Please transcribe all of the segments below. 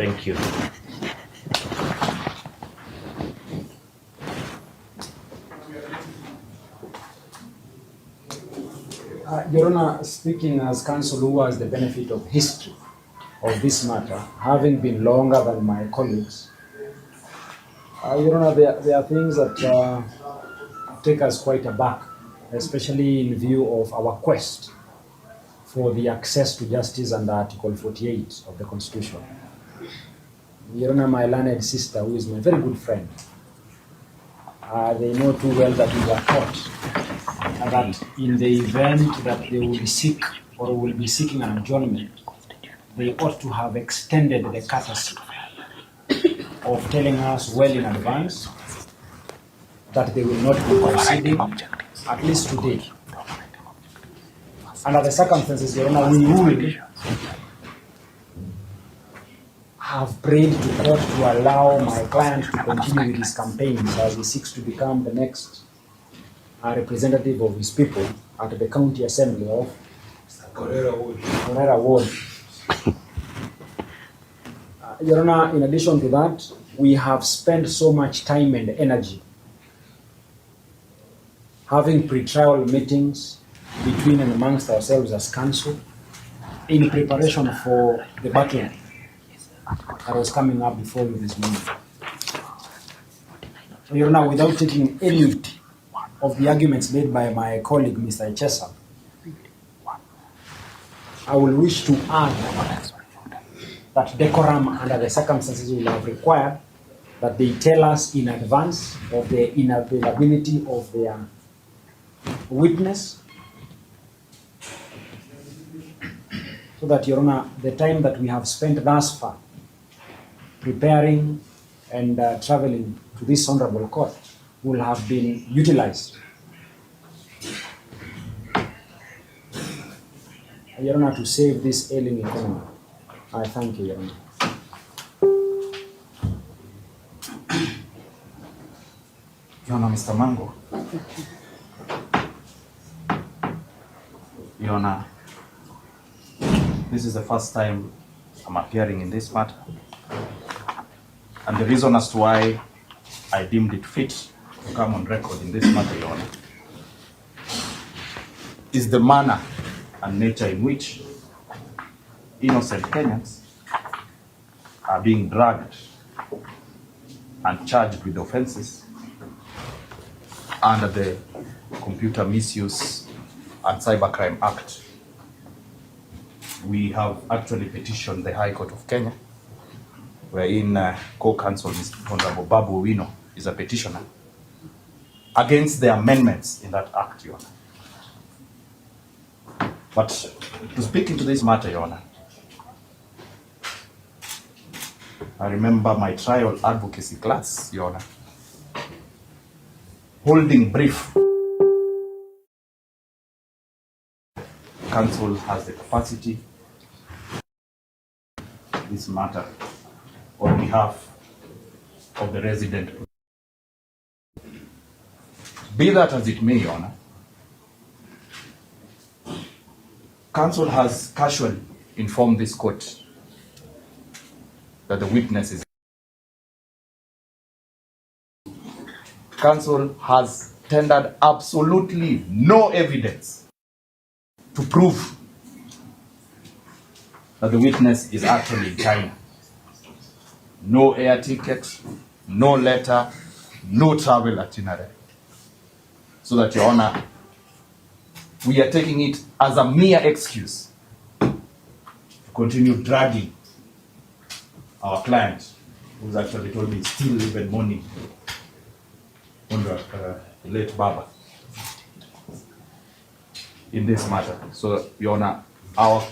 Thank you. Your Honor, speaking as counsel who has the benefit of history of this matter, having been longer than my colleagues, Your Honor, there are things that take us quite aback, especially in view of our quest for the access to justice under Article 48 of the Constitution. Your Honor, my learned sister, who is my very good friend, they know too well that we were taught that in the event that they will seek or will be seeking an adjournment, they ought to have extended the courtesy of telling us well in advance that they will not be proceeding, at least today. Under the circumstances, Your Honor, we will have prayed to court to allow my client to continue with his campaigns as he seeks to become the next representative of his people at the county assembly of Korera Ward. Your Honor, in addition to that, we have spent so much time and energy having pre-trial meetings between and amongst ourselves as counsel in preparation for the battle that was coming up before you this morning. Your Honor, without taking any of the arguments made by my colleague, Mr. Chesa, I will wish to add that decorum under the circumstances will have required that they tell us in advance of the inavailability of their witness, so that, Your Honor, the time that we have spent thus far preparing and traveling to this honorable court will have been utilized. Your Honor, to save this ailing economy. I thank you, Your Honor. Your Honor, Mr. Mango. Your Honor, this is the first time I'm appearing in this matter. And the reason as to why I deemed it fit to come on record in this matter, Your Honor, is the manner and nature in which innocent Kenyans are being dragged and charged with offenses under the Computer Misuse and Cybercrime Act. We have actually petitioned the High Court of Kenya, wherein co-counsel Mr. Honorable Babu Owino is a petitioner, against the amendments in that act, Your Honor. But to speak into this matter, Your Honor, I remember my trial advocacy class, Your Honor, holding brief. Counsel has the capacity this matter on behalf of the resident. Be that as it may, Your Honor, counsel has casually informed this court that the witness is. Counsel has tendered absolutely no evidence to prove that the witness is actually in China. No air ticket, no letter, no travel itinerary. So that, Your Honor, we are taking it as a mere excuse to continue dragging our client, who's actually told me still even mourning under the late Babu in this matter. So, Your Honor, our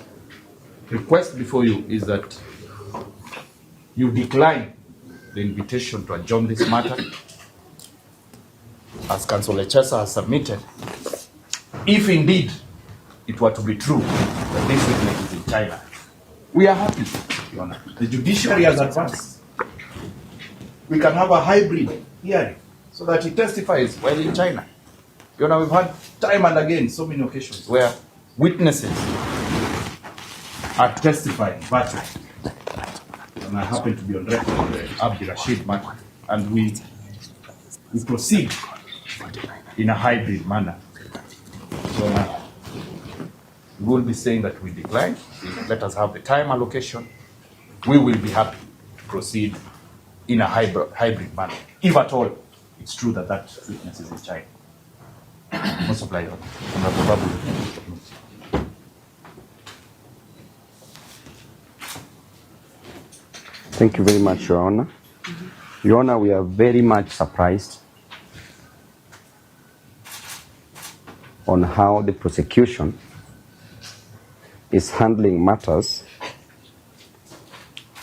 request before you is that you decline the invitation to adjourn this matter, as Counsel Chesa has submitted, if indeed it were to be true that this witness is in China. We are happy, Your Honor. The judiciary has advanced. We can have a hybrid hearing so that he testifies while in China. Your Honor, we've had time and again so many occasions where witnesses are testifying virtually. and I happen to be on record on the Abdi Rashid matter, and we proceed in a hybrid manner. So we will be saying that we decline. Let us have the time allocation. We will be happy to proceed in a hybrid manner, if at all it's true that that witness is in China. Most of Lion. Babu. Thank you very much, Your Honor. Your Honor, we are very much surprised on how the prosecution is handling matters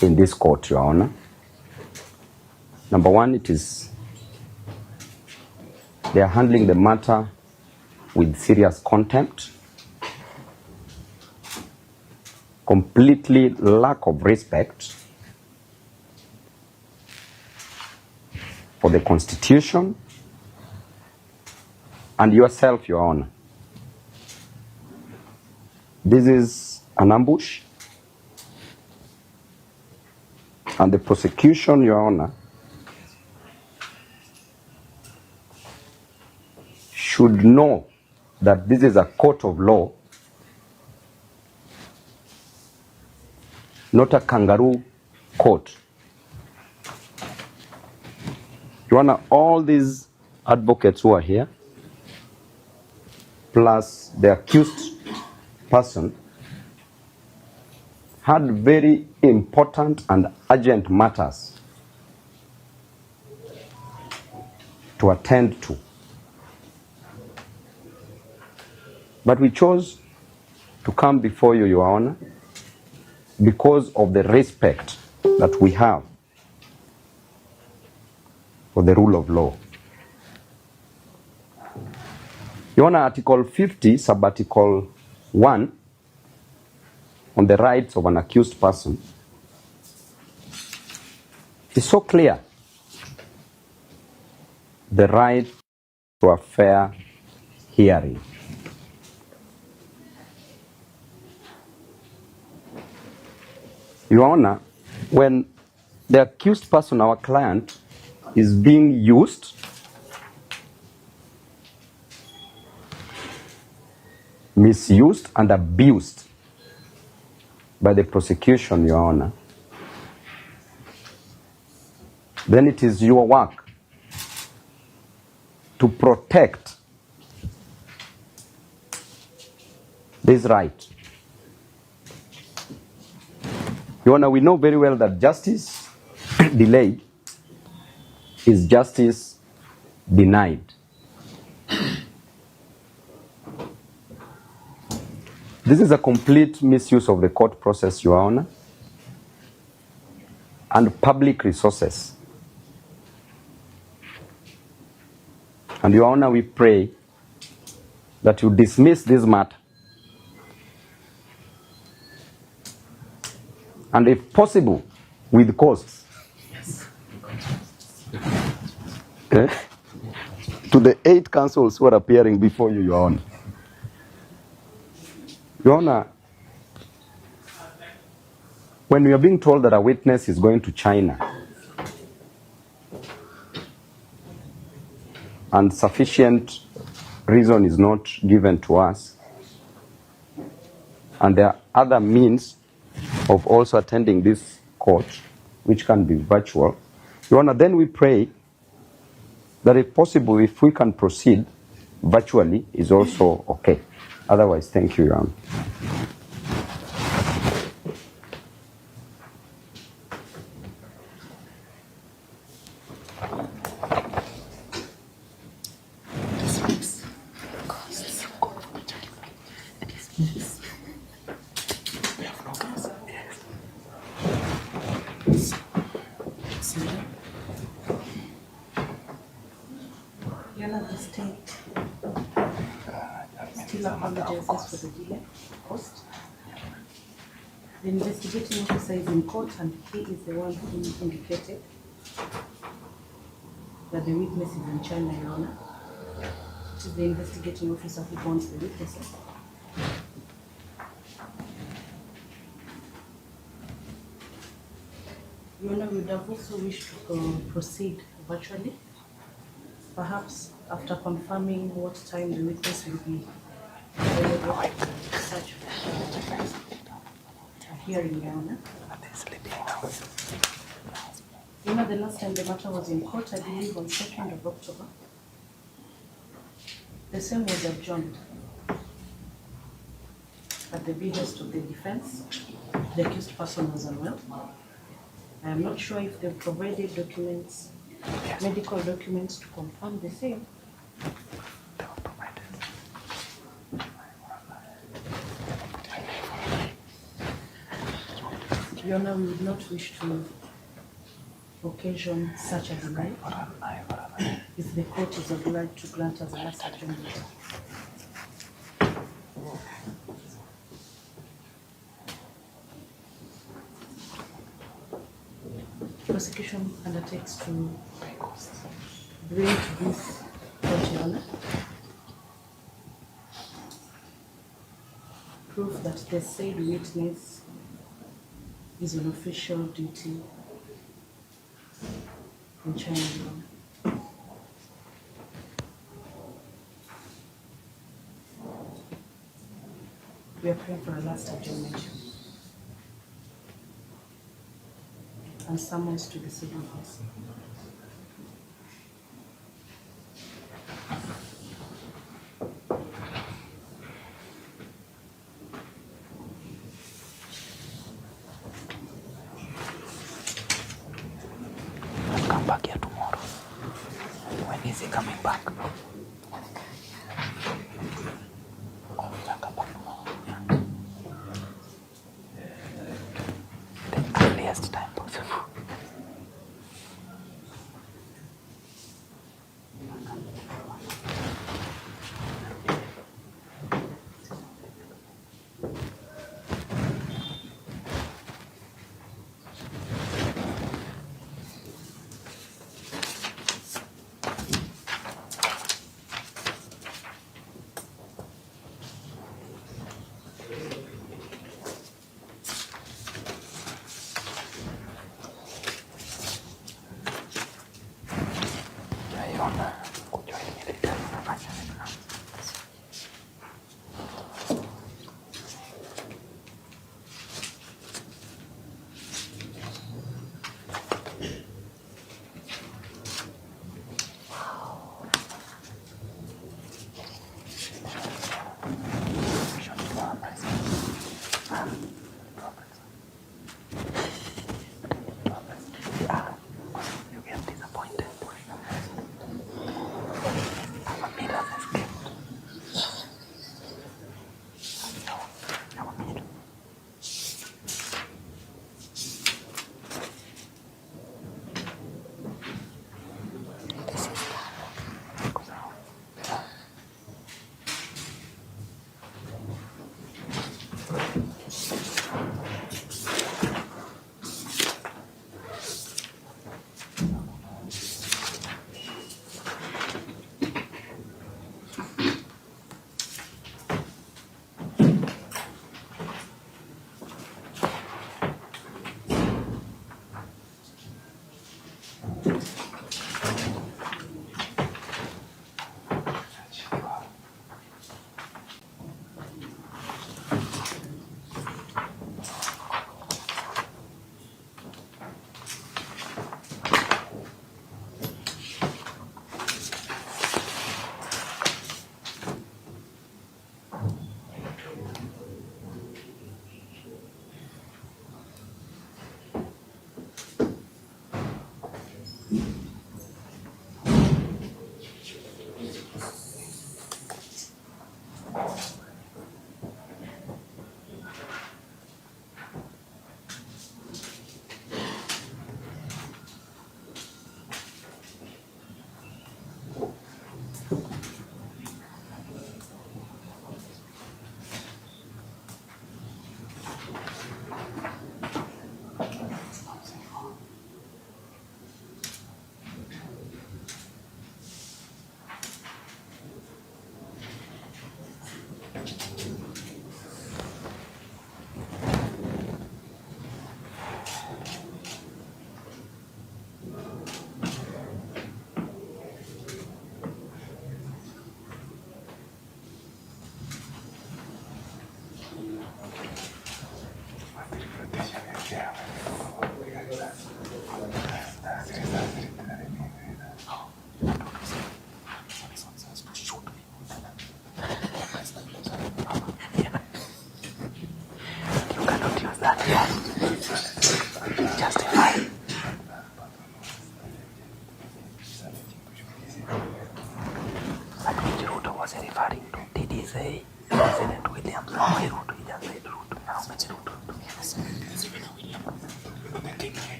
in this court, Your Honor. Number one, they are handling the matter with serious contempt, completely lack of respect for the Constitution and yourself, Your Honor. This is an ambush, and the prosecution, Your Honor, should know that this is a court of law, not a kangaroo court. Your Honor, all these advocates who are here, plus the accused person, had very important and urgent matters to attend to. But we chose to come before you, Your Honor, because of the respect that we have for the rule of law. Your Honor, Article 50, Sub-Article 1, on the rights of an accused person, is so clear. The right to a fair hearing. Your Honor, when the accused person, our client, is being used, misused, and abused by the prosecution, Your Honor, then it is your work to protect this right. Your Honor, we know very well that justice delayed is justice denied. This is a complete misuse of the court process, Your Honor, and public resources. And Your Honor, we pray that you dismiss this matter. And if possible, with costs. Yes. Okay? To the 8 counsels who are appearing before you, Your Honor. Your Honor, when we are being told that a witness is going to China and sufficient reason is not given to us, and there are other means of also attending this court, which can be virtual, Your Honor, then we pray that if possible, if we can proceed virtually, is also okay. Otherwise, thank you, Your Honor. Apologizes for the delay, cost. The investigating officer is in court and he is the one who indicated that the witness is in China, Your Honor. It is the investigating officer who wants the witnesses. Your Honor, we would have also wished to proceed virtually, perhaps after confirming what time the witness will be available to such a hearing, Your Honor. You know, the last time the matter was in court, I believe on 2nd of October, the same was adjourned at the behest of the defense. The accused person was unwell. I am not sure if they provided documents, medical documents to confirm the same. Your Honor, we would not wish to occasion such a delay if the court is obliged to grant us a last adjournment. Prosecution undertakes to bring to this court, Your Honor, proof that the said witness is on official duty in China, Your Honor. We are praying for a last adjournment and summons to the civil case. Come back here tomorrow. When is he coming back? Oh, he'll come back tomorrow. The earliest time possible.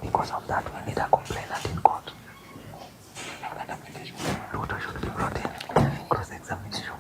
Because of that, we need a complainant in court. That application. Doctor should be brought in. Cross-examination.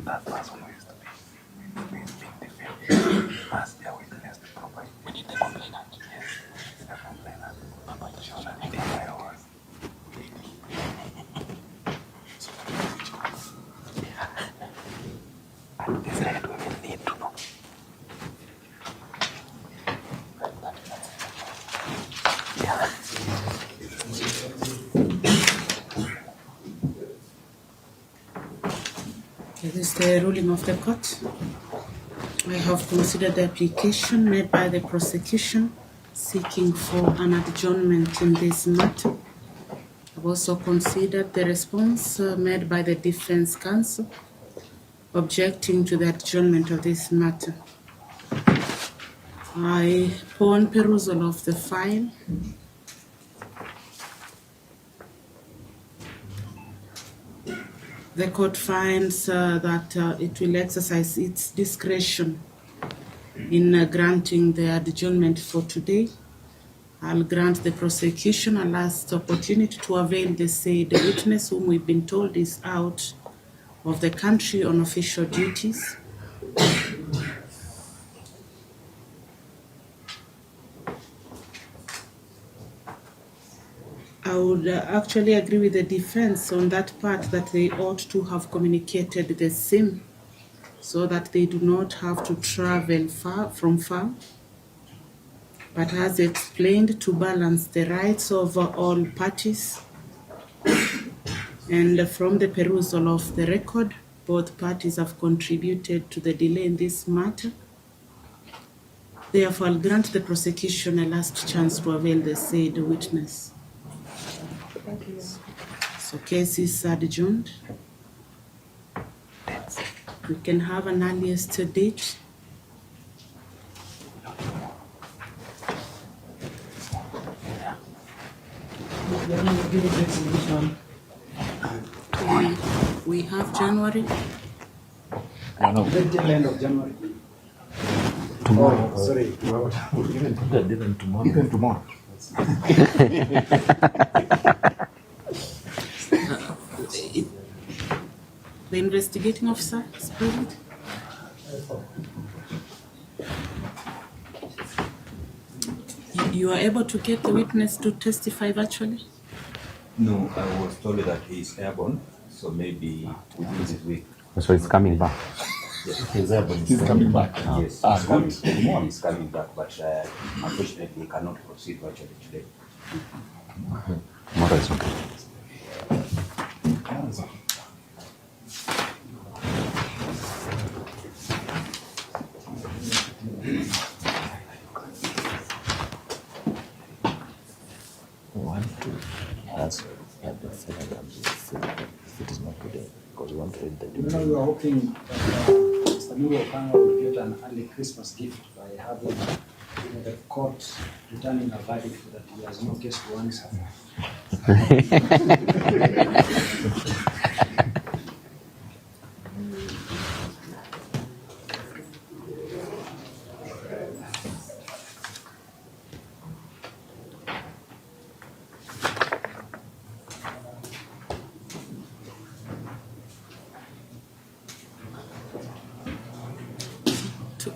That person who is to be being defended must be a witness to provide. We need the complainant. Yes, the complainant. Show that in my words. And this right we will need to know. Yeah. This is the ruling of the court. I have considered the application made by the prosecution seeking for an adjournment in this matter. I've also considered the response made by the defense counsel objecting to the adjournment of this matter. Upon perusal of the file, the court finds that it will exercise its discretion in granting the adjournment for today. I'll grant the prosecution a last opportunity to avail the said witness, whom we've been told is out of the country on official duties. I would actually agree with the defense on that part, that they ought to have communicated the same so that they do not have to travel from far. But as explained, to balance the rights of all parties. And from the perusal of the record, both parties have contributed to the delay in this matter. Therefore, I'll grant the prosecution a last chance to avail the said witness. Thank you. So case is adjourned. We can have an earliest date. We have January. The tail end of January. Tomorrow. Oh, sorry. Even tomorrow. Even tomorrow. The investigating officer is present. You are able to get the witness to testify virtually? No, I was told that he is airborne, so maybe within this week. So it's coming back. Yes. He's airborne. He's coming back. Yes, Ah, good. Tomorrow he's coming back, but unfortunately he cannot proceed virtually today. Tomorrow is okay. One, two. That's the second and the third. If it is not today, because we want to read the You know, we are hoping that Mr. Nuru Okanga will get an early Christmas gift by having the court returning a verdict that he has no case to answer.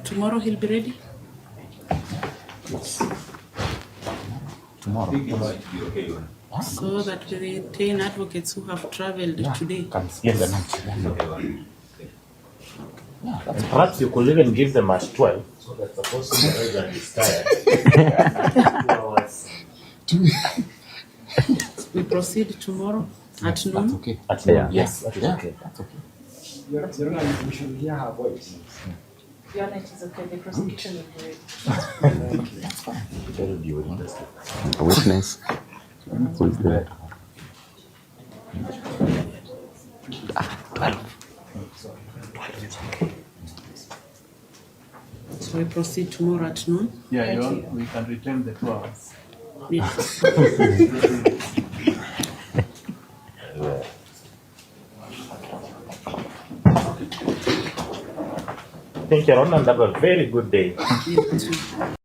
Tomorrow he'll be ready? tomorrow. I think tomorrow it will be okay. So that the 10 advocates who have traveled today. Can spend the night. It's okay. And perhaps you could even give them at 12, so that the person is tired. 2 hours. We proceed tomorrow at noon. Okay. At noon, yes, that is okay. That's okay. Your Honor, we should hear her voice. Your Honor, it is okay. The prosecution will do it. That's fine. Very beautiful. A witness. Who is there? 12. So we proceed tomorrow at noon. Yeah, we can retain the 2 hours. Yes. Thank you, Ron, and have a very good day. You too.